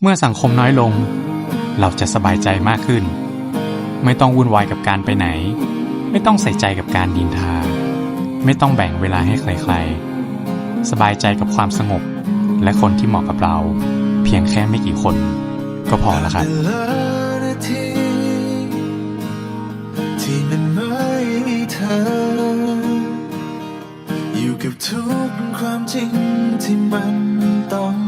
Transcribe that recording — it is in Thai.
เมื่อสังคมน้อยลงเราจะสบายใจมากขึ้นไม่ต้องวุ่นวายกับการไปไหนไม่ต้องใส่ใจกับการดินทาไม่ต้องแบ่งเวลาให้ใครๆสบายใจกับความสงบและคนที่เหมาะกับเราเพียงแค่ไม่กี่คนก็พอแล้วครับที่มันไม่มีเธออยู่กับทุกความจริงที่มันต้อง